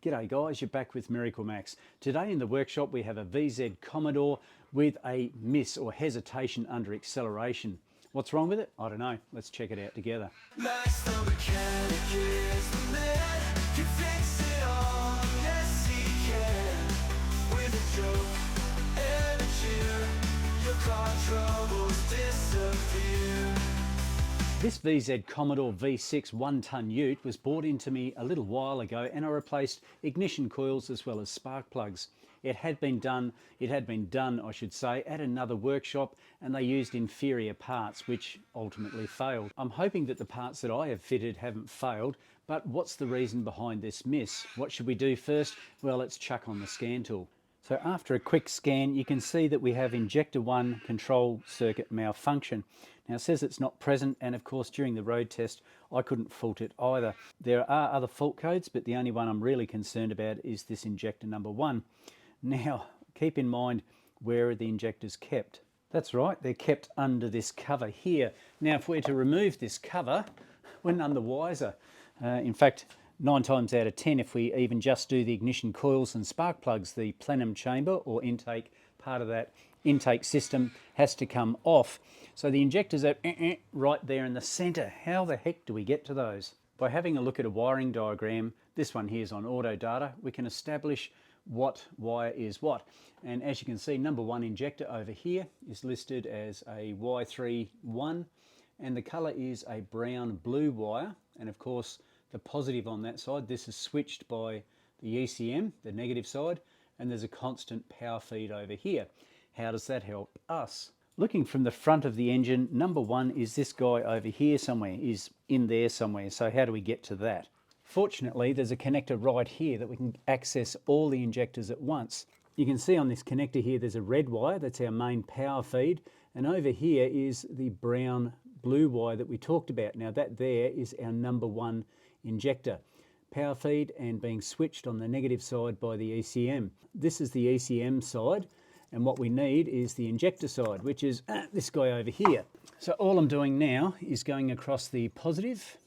G'day guys, you're back with Miracle Max. Today in the workshop we have a VZ Commodore with a miss or hesitation under acceleration. What's wrong with it? I don't know. Let's check it out together. This VZ Commodore V6 1-ton ute was brought into me a little while ago, and I replaced ignition coils as well as spark plugs. It had been done, I should say, at another workshop, and they used inferior parts which ultimately failed. I'm hoping that the parts that I have fitted haven't failed, but what's the reason behind this miss? What should we do first? Well, let's chuck on the scan tool. So after a quick scan, you can see that we have injector 1 control circuit malfunction. Now it says it's not present, and of course during the road test I couldn't fault it either. There are other fault codes, but the only one I'm really concerned about is this injector number 1. Now keep in mind, where are the injectors kept? That's right, they're kept under this cover here. Now if we're to remove this cover, we're none the wiser. In fact, 9 times out of 10, if we even just do the ignition coils and spark plugs, the plenum chamber or intake, part of that intake system has to come off. So the injectors are right there in the center. How the heck do we get to those? By having a look at a wiring diagram, this one here is on auto data, we can establish what wire is what. And as you can see, number 1 injector over here is listed as a Y31, and the color is a brown blue wire. And of course, the positive on that side, this is switched by the ECM, the negative side, and there's a constant power feed over here. How does that help us? Looking from the front of the engine, number 1 is this guy over here somewhere, is in there somewhere. So how do we get to that? Fortunately, there's a connector right here that we can access all the injectors at once. You can see on this connector here, there's a red wire, that's our main power feed. And over here is the brown blue wire that we talked about. Now that there is our number 1 injector. Power feed and being switched on the negative side by the ECM. This is the ECM side, and what we need is the injector side, which is this guy over here. So all I'm doing now is going across the positive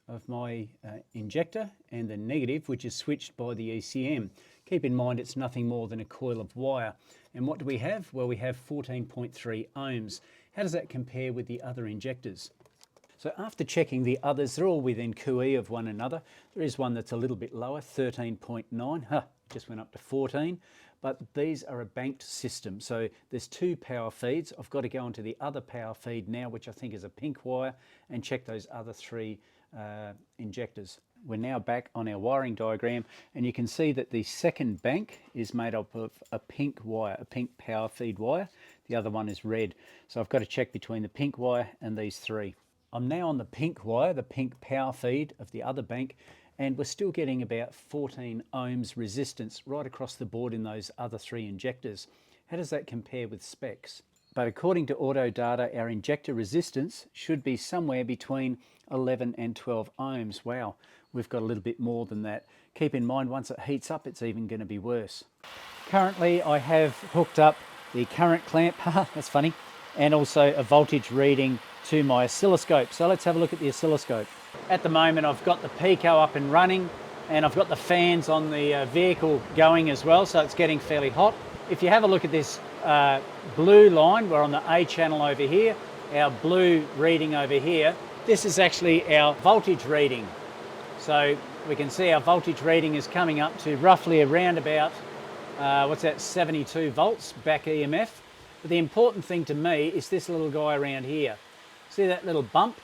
of my injector and the negative, which is switched by the ECM. Keep in mind it's nothing more than a coil of wire. And what do we have? Well, we have 14.3 ohms. How does that compare with the other injectors? So after checking the others, they're all within cooee of one another. There is one that's a little bit lower, 13.9, just went up to 14, but these are a banked system. So there's 2 power feeds. I've got to go onto the other power feed now, which I think is a pink wire, and check those other 3 injectors. We're now back on our wiring diagram, and you can see that the second bank is made up of a pink wire, a pink power feed wire. The other one is red. So I've got to check between the pink wire and these 3. I'm now on the pink wire, the pink power feed of the other bank, and we're still getting about 14 ohms resistance right across the board in those other 3 injectors. How does that compare with specs? But according to auto data, our injector resistance should be somewhere between 11 and 12 ohms. Wow, we've got a little bit more than that. Keep in mind, once it heats up, it's even going to be worse. Currently, I have hooked up the current clamp, that's funny, and also a voltage reading to my oscilloscope. So let's have a look at the oscilloscope. At the moment I've got the Pico up and running, and I've got the fans on the vehicle going as well, so it's getting fairly hot. If you have a look at this blue line, we're on the A channel over here, our blue reading over here, this is actually our voltage reading. So we can see our voltage reading is coming up to roughly around about, 72 volts back EMF. But the important thing to me is this little guy around here. See that little bump?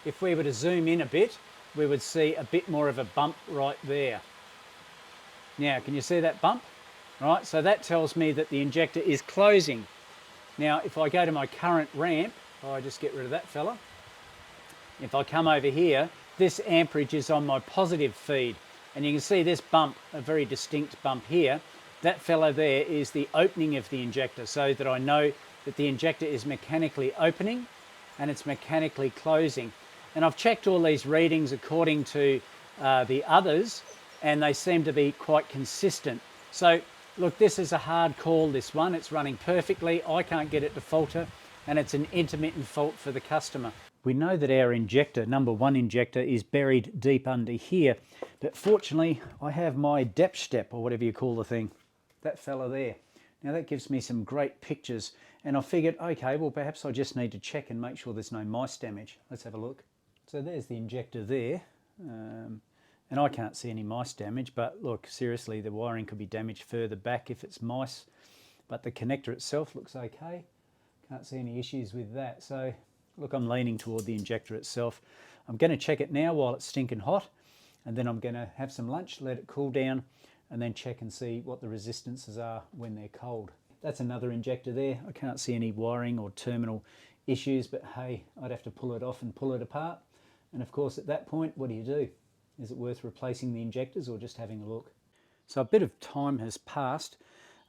If we were to zoom in a bit, we would see a bit more of a bump right there. Now, can you see that bump? Right, so that tells me that the injector is closing. Now, if I go to my current ramp, I just get rid of that fella. If I come over here, this amperage is on my positive feed, and you can see this bump, a very distinct bump here. That fella there is the opening of the injector, so that I know that the injector is mechanically opening and it's mechanically closing. And I've checked all these readings according to the others, and they seem to be quite consistent. So look, this is a hard call, this one. It's running perfectly. I can't get it to falter, and it's an intermittent fault for the customer. We know that our injector, number 1 injector, is buried deep under here, but fortunately I have my DEPSTECH, or whatever you call the thing, that fella there. Now that gives me some great pictures, and I figured, okay, well perhaps I just need to check and make sure there's no mice damage. Let's have a look. So there's the injector there, and I can't see any mice damage, but look, seriously, the wiring could be damaged further back if it's mice, but the connector itself looks okay. Can't see any issues with that. So look, I'm leaning toward the injector itself. I'm going to check it now while it's stinking hot, and then I'm going to have some lunch, let it cool down, and then check and see what the resistances are when they're cold. That's another injector there. I can't see any wiring or terminal issues, but hey, I'd have to pull it off and pull it apart. And of course, at that point, what do? Is it worth replacing the injectors or just having a look? So a bit of time has passed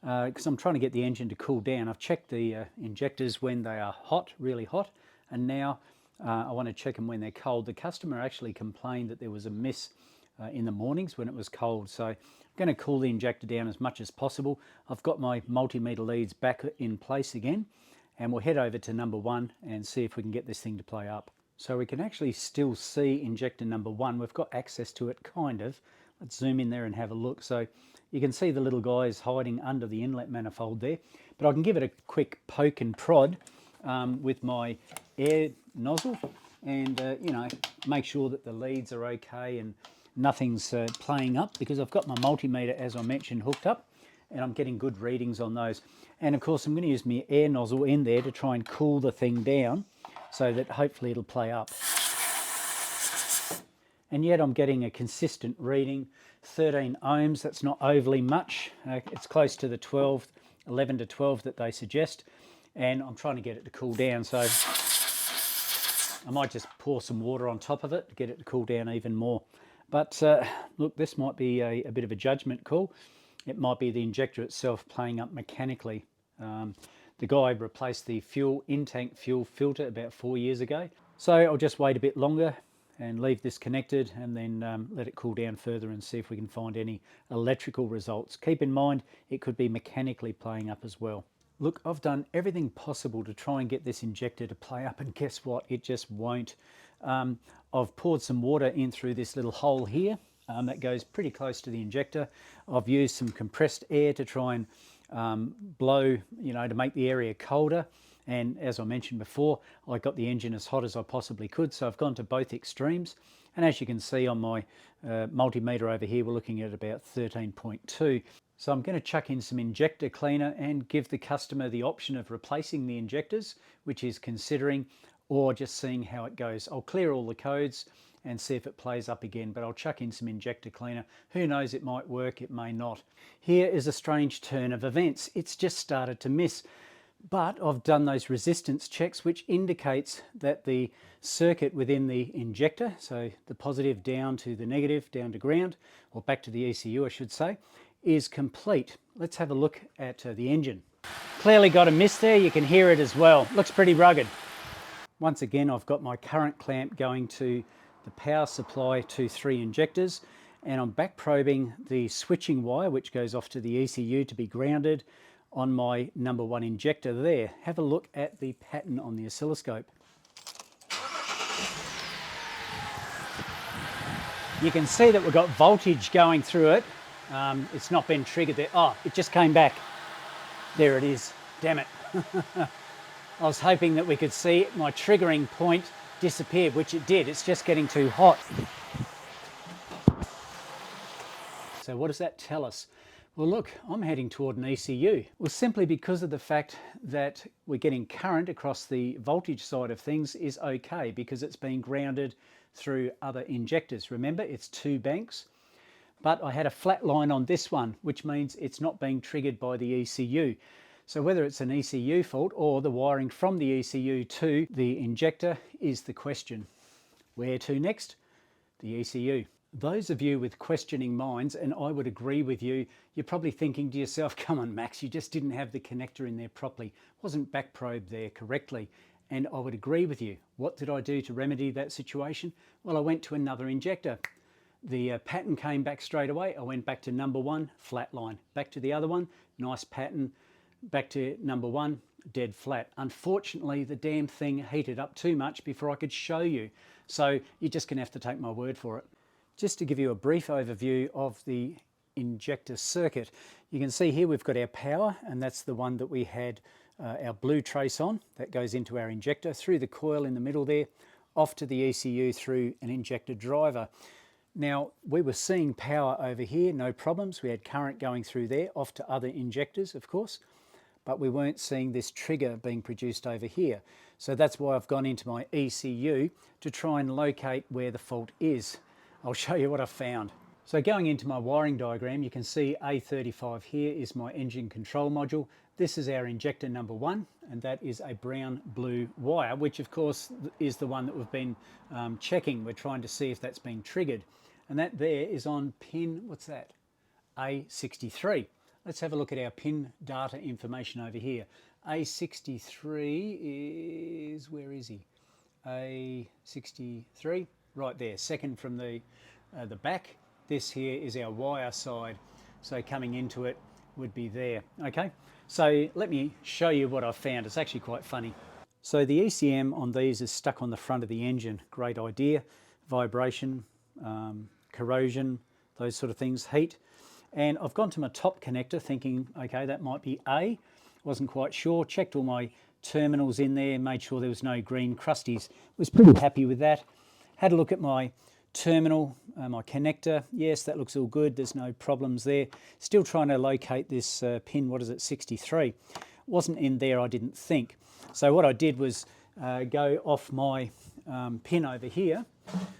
because I'm trying to get the engine to cool down. I've checked the injectors when they are hot, really hot, and now I want to check them when they're cold. The customer actually complained that there was a miss in the mornings when it was cold, so I'm going to cool the injector down as much as possible. I've got my multimeter leads back in place again, and we'll head over to number 1 and see if we can get this thing to play up. So we can actually still see injector number 1. We've got access to it, kind of. Let's zoom in there and have a look. So you can see the little guys hiding under the inlet manifold there, but I can give it a quick poke and prod with my air nozzle and you know, make sure that the leads are okay and nothing's playing up, because I've got my multimeter, as I mentioned, hooked up, and I'm getting good readings on those. And of course I'm going to use my air nozzle in there to try and cool the thing down so that hopefully it'll play up. And yet I'm getting a consistent reading, 13 ohms. That's not overly much. It's close to the 11 to 12 that they suggest, and I'm trying to get it to cool down, so I might just pour some water on top of it to get it to cool down even more. But look, this might be a bit of a judgment call. It might be the injector itself playing up mechanically. The guy replaced the in-tank fuel filter about 4 years ago. So I'll just wait a bit longer and leave this connected, and then let it cool down further and see if we can find any electrical results. Keep in mind, it could be mechanically playing up as well. Look, I've done everything possible to try and get this injector to play up, and guess what? It just won't. I've poured some water in through this little hole here that goes pretty close to the injector. I've used some compressed air to try and blow, you know, to make the area colder. And as I mentioned before, I got the engine as hot as I possibly could, so I've gone to both extremes. And as you can see on my multimeter over here, we're looking at about 13.2. So I'm going to chuck in some injector cleaner and give the customer the option of replacing the injectors, which is considering, or just seeing how it goes. I'll clear all the codes and see if it plays up again, but I'll chuck in some injector cleaner. Who knows, it might work, it may not. Here is a strange turn of events. It's just started to miss, but I've done those resistance checks, which indicates that the circuit within the injector, so the positive down to the negative, down to ground, or back to the ECU I should say, is complete. Let's have a look at the engine. Clearly got a miss there, you can hear it as well. Looks pretty rugged. Once again, I've got my current clamp going to the power supply to 3 injectors, and I'm back probing the switching wire which goes off to the ECU to be grounded on my number 1 injector there. Have a look at the pattern on the oscilloscope. You can see that we've got voltage going through it. It's not been triggered there. Oh, it just came back. There it is. Damn it. I was hoping that we could see my triggering point disappear, which it did. It's just getting too hot. So what does that tell us? Well, look, I'm heading toward an ECU. Well, simply because of the fact that we're getting current across the voltage side of things is okay, because it's being grounded through other injectors. Remember, it's 2 banks, but I had a flat line on this one, which means it's not being triggered by the ECU. So whether it's an ECU fault or the wiring from the ECU to the injector is the question. Where to next? The ECU. Those of you with questioning minds, and I would agree with you, you're probably thinking to yourself, come on Max, you just didn't have the connector in there properly. Wasn't back probed there correctly. And I would agree with you. What did I do to remedy that situation? Well, I went to another injector. The pattern came back straight away. I went back to number 1, flat line. Back to the other one, nice pattern. Back to number 1, dead flat. Unfortunately, the damn thing heated up too much before I could show you. So you're just gonna have to take my word for it. Just to give you a brief overview of the injector circuit, you can see here we've got our power, and that's the one that we had our blue trace on. That goes into our injector, through the coil in the middle there, off to the ECU through an injector driver. Now, we were seeing power over here, no problems. We had current going through there, off to other injectors, of course, but we weren't seeing this trigger being produced over here. So that's why I've gone into my ECU to try and locate where the fault is. I'll show you what I've found. So going into my wiring diagram, you can see A35 here is my engine control module. This is our injector number 1, and that is a brown-blue wire, which of course is the one that we've been checking. We're trying to see if that's been triggered. And that there is on pin, what's that? A63. Let's have a look at our pin data information over here. A63 is, where is he? A63, right there, second from the back. This here is our wire side, so coming into it would be there. Okay, so let me show you what I've found. It's actually quite funny. So the ECM on these is stuck on the front of the engine. Great idea. Vibration, corrosion, those sort of things, heat. And I've gone to my top connector thinking, okay, that might be A. Wasn't quite sure. Checked all my terminals in there, made sure there was no green crusties. Was pretty happy with that. Had a look at my terminal, my connector. Yes, that looks all good. There's no problems there. Still trying to locate this pin, what is it, 63. Wasn't in there, I didn't think. So what I did was go off my pin over here.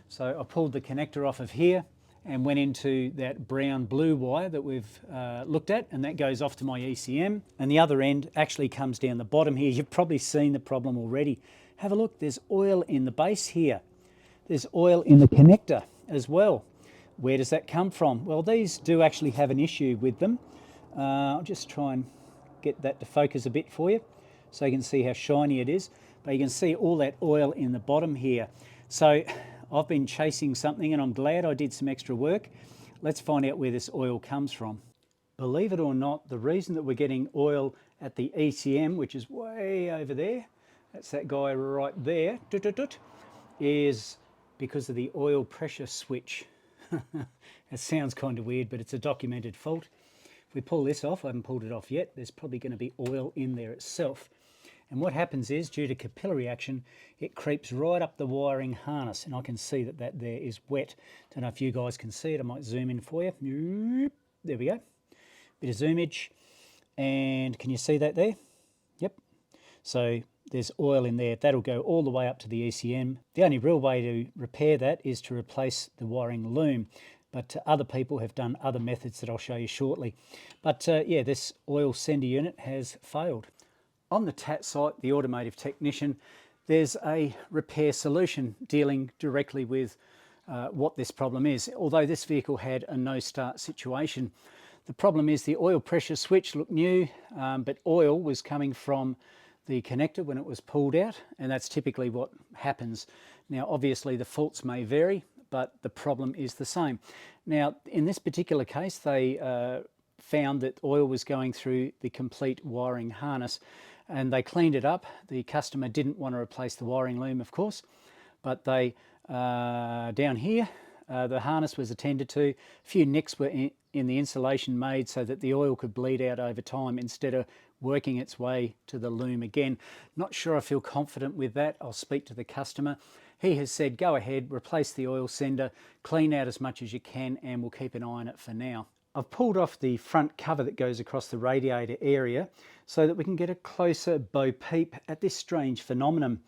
So I pulled the connector off of here and went into that brown-blue wire that we've looked at, and that goes off to my ECM. And the other end actually comes down the bottom here. You've probably seen the problem already. Have a look, there's oil in the base here. There's oil in the connector as well. Where does that come from? Well, these do actually have an issue with them. I'll just try and get that to focus a bit for you so you can see how shiny it is. But you can see all that oil in the bottom here. So I've been chasing something, and I'm glad I did some extra work. Let's find out where this oil comes from. Believe it or not, the reason that we're getting oil at the ECM, which is way over there, that's that guy right there, is because of the oil pressure switch. It sounds kind of weird, but it's a documented fault. If we pull this off, I haven't pulled it off yet, there's probably going to be oil in there itself. And what happens is, due to capillary action, it creeps right up the wiring harness, and I can see that that there is wet. Don't know if you guys can see it. I might zoom in for you. There we go. Bit of zoomage. And can you see that there? Yep. So there's oil in there. That'll go all the way up to the ECM. The only real way to repair that is to replace the wiring loom. But other people have done other methods that I'll show you shortly. But yeah, this oil sender unit has failed. On the TAT site, the Automotive Technician, there's a repair solution dealing directly with what this problem is. Although this vehicle had a no-start situation, the problem is the oil pressure switch looked new, but oil was coming from the connector when it was pulled out, and that's typically what happens. Now, obviously, the faults may vary, but the problem is the same. Now, in this particular case, they found that oil was going through the complete wiring harness, and they cleaned it up. The customer didn't want to replace the wiring loom, of course, but they, down here, the harness was attended to. A few nicks were in the insulation made so that the oil could bleed out over time instead of working its way to the loom again. Not sure I feel confident with that. I'll speak to the customer. He has said, go ahead, replace the oil sender, clean out as much as you can, and we'll keep an eye on it for now. I've pulled off the front cover that goes across the radiator area so that we can get a closer bo peep at this strange phenomenon.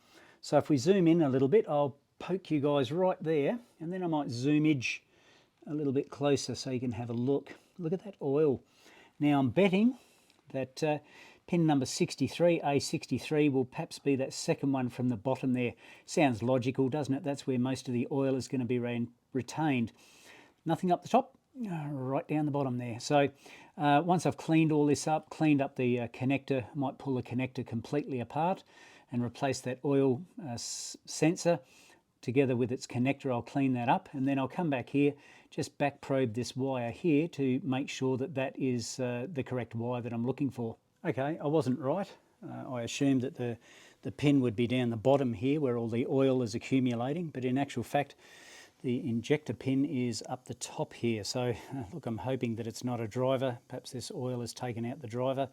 So if we zoom in a little bit, I'll poke you guys right there, and then I might zoomage a little bit closer so you can have a look. Look at that oil. Now I'm betting that pin number 63, A63, will perhaps be that second one from the bottom there. Sounds logical, doesn't it? That's where most of the oil is going to be retained. Nothing up the top, right down the bottom there. So once I've cleaned all this up, cleaned up the connector, I might pull the connector completely apart and replace that oil sensor together with its connector. I'll clean that up, and then I'll come back here, just back probe this wire here to make sure that that is the correct wire that I'm looking for. Okay, I wasn't right. I assumed that the pin would be down the bottom here where all the oil is accumulating, but in actual fact the injector pin is up the top here. So look, I'm hoping that it's not a driver. Perhaps this oil has taken out the driver,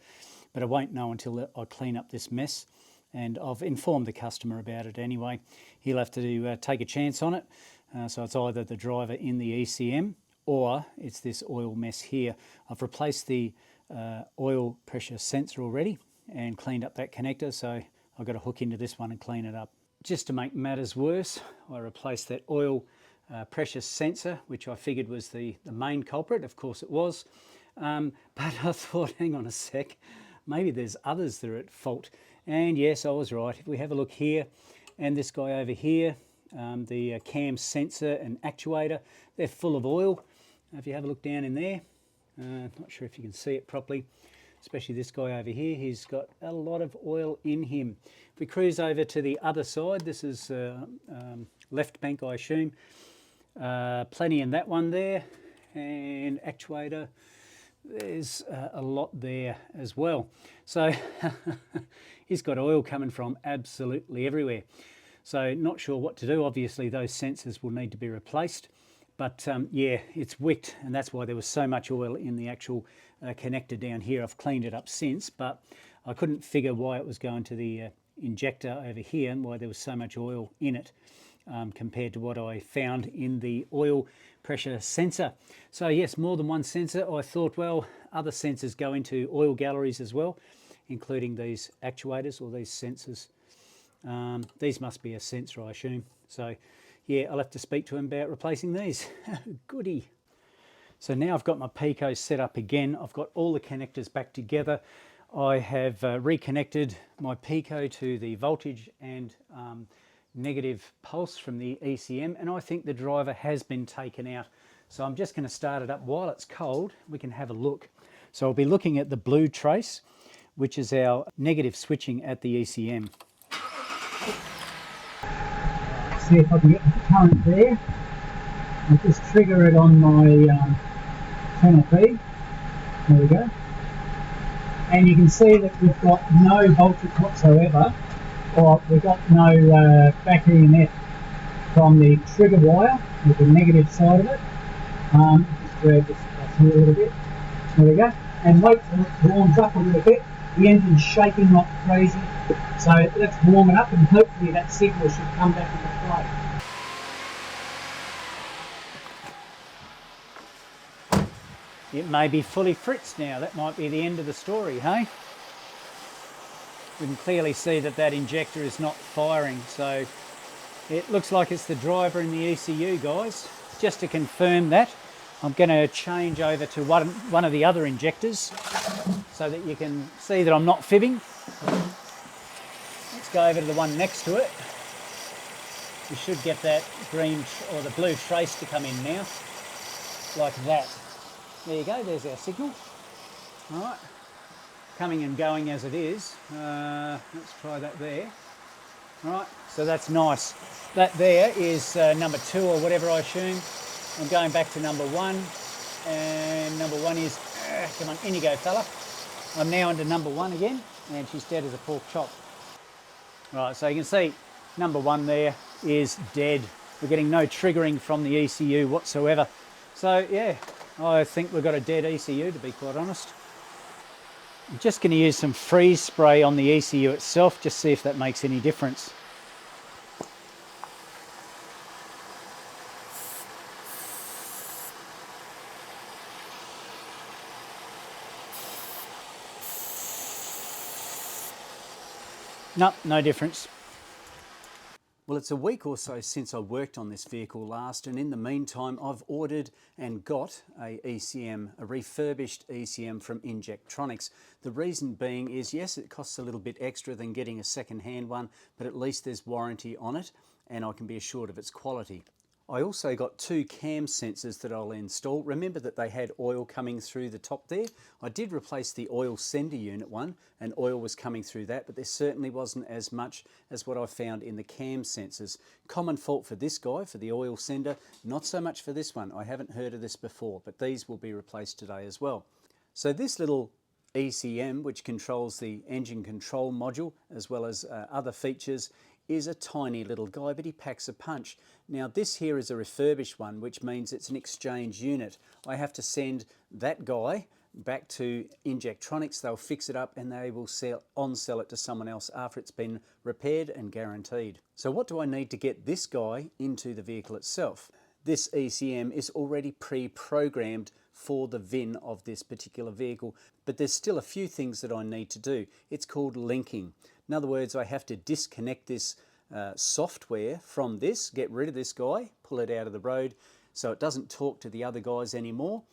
but I won't know until I clean up this mess. And I've informed the customer about it anyway. He'll have to take a chance on it. So it's either the driver in the ECM or it's this oil mess here. I've replaced the oil pressure sensor already and cleaned up that connector, so I've got to hook into this one and clean it up. Just to make matters worse, I replaced that oil pressure sensor, which I figured was the main culprit. Of course it was, but I thought, hang on a sec, maybe there's others that are at fault. And yes, I was right. If we have a look here, and this guy over here, the cam sensor and actuator, they're full of oil. If you have a look down in there, not sure if you can see it properly, especially this guy over here, he's got a lot of oil in him. If we cruise over to the other side, this is left bank, I assume, plenty in that one there, and actuator, there's a lot there as well. So he's got oil coming from absolutely everywhere. So not sure what to do. Obviously those sensors will need to be replaced, but yeah, it's wicked, and that's why there was so much oil in the actual connector down here. I've cleaned it up since, but I couldn't figure why it was going to the injector over here and why there was so much oil in it compared to what I found in the oil pressure sensor. So yes, more than one sensor. I thought, well, other sensors go into oil galleries as well, including these actuators or these sensors. These must be a sensor, I assume. So yeah, I'll have to speak to him about replacing these. Goody. So now I've got my Pico set up again. I've got all the connectors back together. I have reconnected my Pico to the voltage and negative pulse from the ECM, and I think the driver has been taken out. So I'm just going to start it up while it's cold. We can have a look. So I'll be looking at the blue trace, which is our negative switching at the ECM. See if I can get the current there. I'll just trigger it on my 10B. There we go. And you can see that we've got no voltage whatsoever, or we've got no back EMF from the trigger wire with the negative side of it. Just drag this across here a little bit. There we go. And wait till it warms up a little bit. The engine's shaking like crazy. So let's warm it up, and hopefully that signal should come back into play. It may be fully fritzed now. That might be the end of the story, hey? We can clearly see that that injector is not firing, so it looks like it's the driver in the ECU, guys. Just to confirm that, I'm going to change over to one of the other injectors so that you can see that I'm not fibbing. Let's go over to the one next to it. We should get that green or the blue trace to come in now, like that. There you go, there's our signal. All right, coming and going as it is. Let's try that there. All right, so that's nice. That there is number 2 or whatever, I assume. I'm going back to number 1, and number 1 is, come on, in you go, fella. I'm now into number 1 again, and she's dead as a pork chop. Right, so you can see number 1 there is dead. We're getting no triggering from the ECU whatsoever. So yeah, I think we've got a dead ECU, to be quite honest. I'm just going to use some freeze spray on the ECU itself, just see if that makes any difference. Nope, no difference. Well, it's a week or so since I worked on this vehicle last, and in the meantime I've ordered and got a ECM, a refurbished ECM from Injectronics. The reason being is, yes, it costs a little bit extra than getting a second-hand one, but at least there's warranty on it and I can be assured of its quality. I also got 2 cam sensors that I'll install. Remember that they had oil coming through the top there? I did replace the oil sender unit one, and oil was coming through that, but there certainly wasn't as much as what I found in the cam sensors. Common fault for this guy, for the oil sender, not so much for this one. I haven't heard of this before, but these will be replaced today as well. So this little ECM, which controls the engine control module as well as other features, is a tiny little guy, but he packs a punch. Now this here is a refurbished one, which means it's an exchange unit. I have to send that guy back to Injectronics. They'll fix it up and they will on-sell it to someone else after it's been repaired and guaranteed. So what do I need to get this guy into the vehicle itself? This ECM is already pre-programmed for the VIN of this particular vehicle, but there's still a few things that I need to do. It's called linking. In other words, I have to disconnect this software from this, get rid of this guy, pull it out of the road so it doesn't talk to the other guys anymore.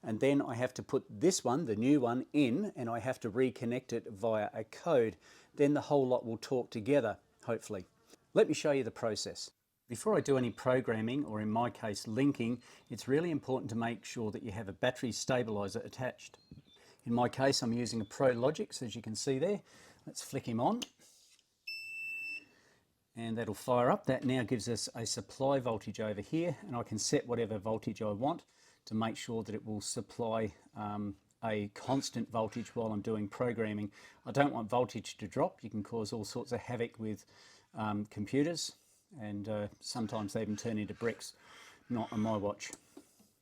And then I have to put this one, the new one, in, and I have to reconnect it via a code. Then the whole lot will talk together, hopefully. Let me show you the process. Before I do any programming, or in my case linking, it's really important to make sure that you have a battery stabiliser attached. In my case, I'm using a Prologix, as you can see there. Let's flick him on. And that'll fire up. That now gives us a supply voltage over here, and I can set whatever voltage I want to make sure that it will supply a constant voltage while I'm doing programming. I don't want voltage to drop. You can cause all sorts of havoc with computers, and sometimes they even turn into bricks. Not on my watch.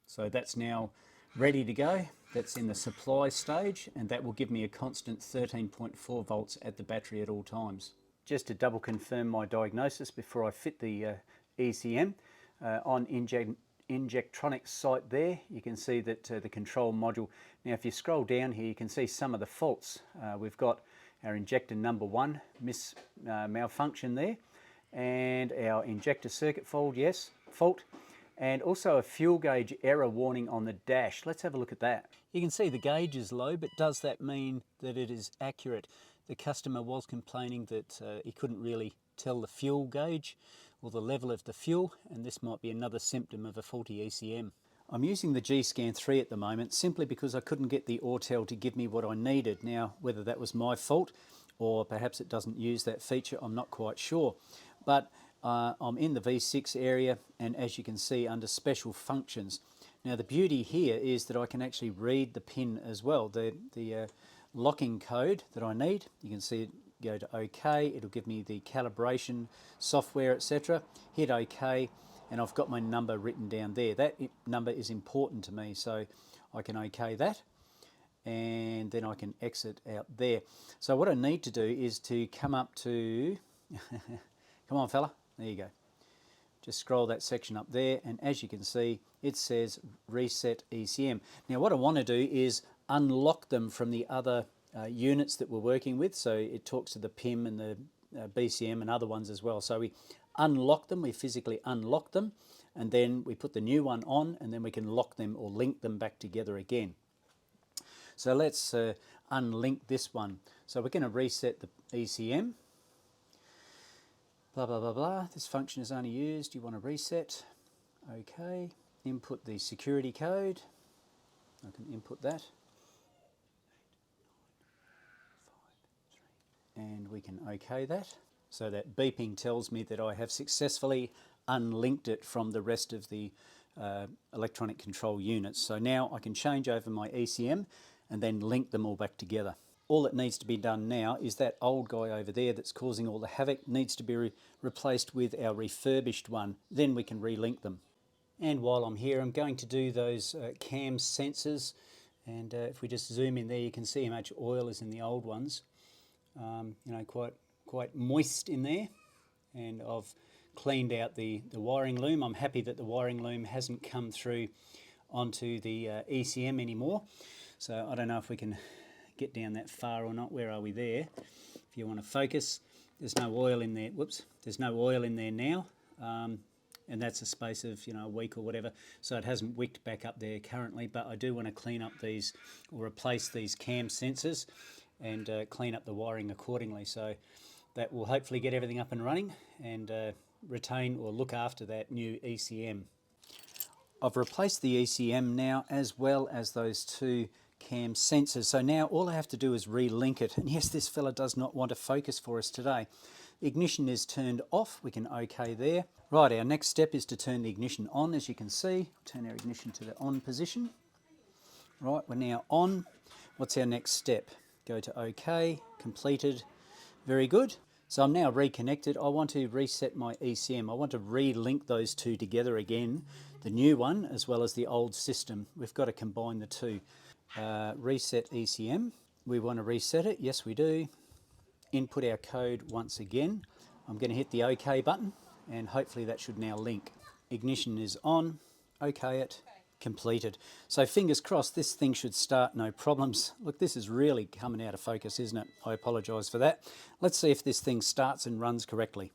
So that's now ready to go. That's in the supply stage, and that will give me a constant 13.4 volts at the battery at all times. Just to double confirm my diagnosis before I fit the ECM, on Injectronics site there, you can see that the control module. Now if you scroll down here, you can see some of the faults. We've got our injector number 1 malfunction there, and our injector circuit fault, and also a fuel gauge error warning on the dash. Let's have a look at that. You can see the gauge is low, but does that mean that it is accurate? The customer was complaining that he couldn't really tell the fuel gauge or the level of the fuel, and this might be another symptom of a faulty ECM. I'm using the G-Scan 3 at the moment simply because I couldn't get the Autel to give me what I needed. Now, whether that was my fault or perhaps it doesn't use that feature, I'm not quite sure. But I'm in the V6 area, and as you can see, under special functions. Now the beauty here is that I can actually read the pin as well, the locking code that I need. You can see it go to OK, it'll give me the calibration software, etc. Hit OK, and I've got my number written down there. That number is important to me, so I can OK that, and then I can exit out there. So what I need to do is to come up to come on fella, there you go. Just scroll that section up there, and as you can see, it says reset ECM. Now what I want to do is unlock them from the other units that we're working with. So it talks to the PIM and the BCM and other ones as well. So we unlock them, we physically unlock them, and then we put the new one on, and then we can lock them or link them back together again. So let's unlink this one. So we're going to reset the ECM. Blah, blah, blah, blah. This function is only used. You want to reset. Okay. Input the security code. I can input that. And we can OK that. So that beeping tells me that I have successfully unlinked it from the rest of the electronic control units. So now I can change over my ECM and then link them all back together. All that needs to be done now is that old guy over there that's causing all the havoc needs to be replaced with our refurbished one. Then we can relink them. And while I'm here, I'm going to do those cam sensors. And if we just zoom in there, you can see how much oil is in the old ones. You know, quite moist in there. And I've cleaned out the wiring loom. I'm happy that the wiring loom hasn't come through onto the ECM anymore. So I don't know if we can get down that far or not. Where are we there? If you want to focus, there's no oil in there. Whoops, there's no oil in there now. And that's a space of, you know, a week or whatever. So it hasn't wicked back up there currently, but I do want to clean up these or replace these cam sensors and clean up the wiring accordingly. So that will hopefully get everything up and running and retain or look after that new ECM. I've replaced the ECM now as well as those two cam sensors. So now all I have to do is relink it. And yes, this fella does not want to focus for us today. The ignition is turned off. We can OK there. Right, our next step is to turn the ignition on. As you can see, turn our ignition to the on position. Right, we're now on. What's our next step? Go to OK, completed, very good. So I'm now reconnected. I want to reset my ECM. I want to relink those two together again, the new one as well as the old system. We've got to combine the two. Reset ECM. We want to reset it. Yes, we do. Input our code once again. I'm going to hit the OK button and hopefully that should now link. Ignition is on. OK it. Completed. So fingers crossed this thing should start, no problems. Look, this is really coming out of focus, isn't it? I apologise for that. Let's see if this thing starts and runs correctly.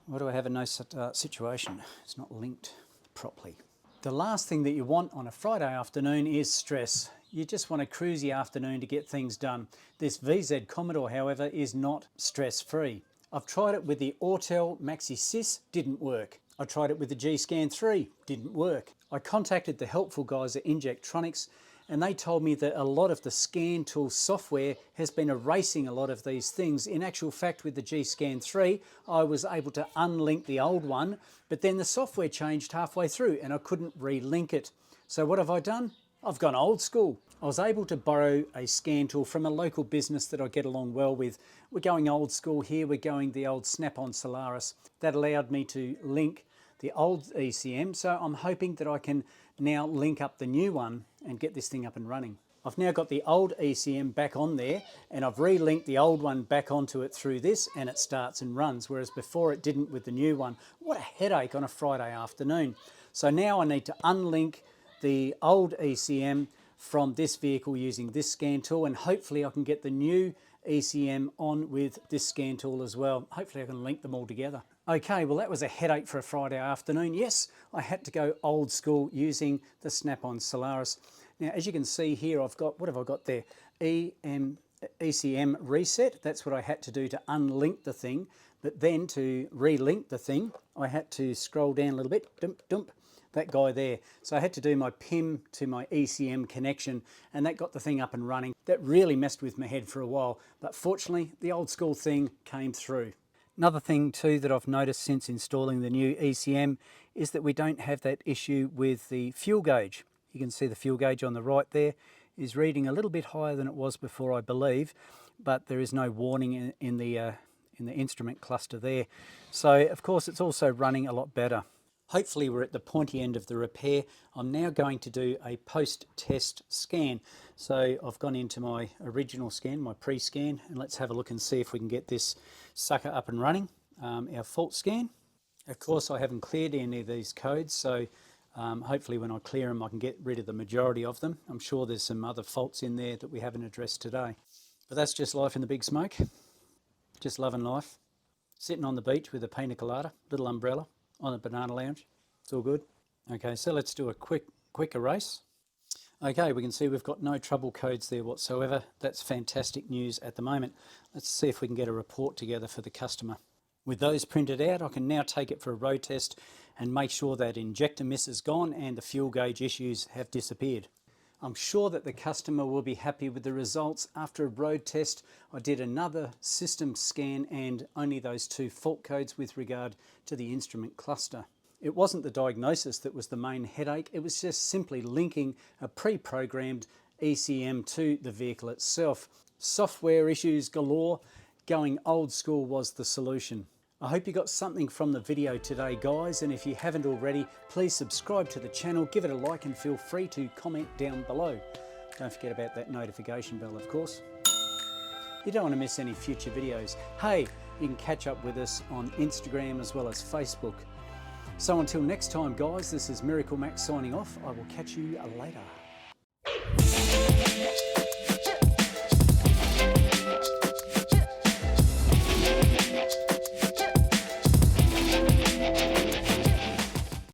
Why do I have a no situation? It's not linked properly. The last thing that you want on a Friday afternoon is stress. You just want a cruisy afternoon to get things done. This VZ Commodore, however, is not stress-free. I've tried it with the Autel Maxi Sys, didn't work. I tried it with the G-Scan 3, didn't work. I contacted the helpful guys at Injectronics and they told me that a lot of the scan tool software has been erasing a lot of these things. In actual fact, with the G-Scan 3, I was able to unlink the old one, but then the software changed halfway through and I couldn't relink it. So what have I done? I've gone old school. I was able to borrow a scan tool from a local business that I get along well with. We're going old school here, we're going the old Snap-on Solaris. That allowed me to link the old ECM, so I'm hoping that I can now link up the new one and get this thing up and running. I've now got the old ECM back on there and I've relinked the old one back onto it through this and it starts and runs, whereas before it didn't with the new one. What a headache on a Friday afternoon. So now I need to unlink the old ECM from this vehicle using this scan tool and hopefully I can get the new ECM on with this scan tool as well. Hopefully I can link them all together. Okay, well that was a headache for a Friday afternoon. Yes, I had to go old school using the Snap-on Solaris. Now as you can see here I've got, what have I got there? ECM reset, that's what I had to do to unlink the thing, but then to relink the thing I had to scroll down a little bit, dump, that guy there. So I had to do my PIM to my ECM connection and that got the thing up and running. That really messed with my head for a while, but fortunately the old school thing came through. Another thing too that I've noticed since installing the new ECM is that we don't have that issue with the fuel gauge. You can see the fuel gauge on the right there is reading a little bit higher than it was before, I believe, but there is no warning in the instrument cluster there. So of course it's also running a lot better. Hopefully we're at the pointy end of the repair. I'm now going to do a post-test scan. So I've gone into my original scan, my pre-scan, and let's have a look and see if we can get this sucker up and running. Our fault scan. Of course I haven't cleared any of these codes, so hopefully when I clear them I can get rid of the majority of them. I'm sure there's some other faults in there that we haven't addressed today. But that's just life in the big smoke. Just loving life. Sitting on the beach with a pina colada, little umbrella, on the banana lounge. It's all good. Okay, so let's do a quick erase. Okay, we can see we've got no trouble codes there whatsoever. That's fantastic news at the moment. Let's see if we can get a report together for the customer. With those printed out, I can now take it for a road test and make sure that injector miss is gone and the fuel gauge issues have disappeared. I'm sure that the customer will be happy with the results. After a road test, I did another system scan and only those two fault codes with regard to the instrument cluster. It wasn't the diagnosis that was the main headache, it was just simply linking a pre-programmed ECM to the vehicle itself. Software issues galore, going old school was the solution. I hope you got something from the video today, guys, and if you haven't already, please subscribe to the channel, give it a like and feel free to comment down below. Don't forget about that notification bell, of course. You don't want to miss any future videos. Hey, you can catch up with us on Instagram as well as Facebook. So until next time, guys, this is Miracle Max signing off. I will catch you later.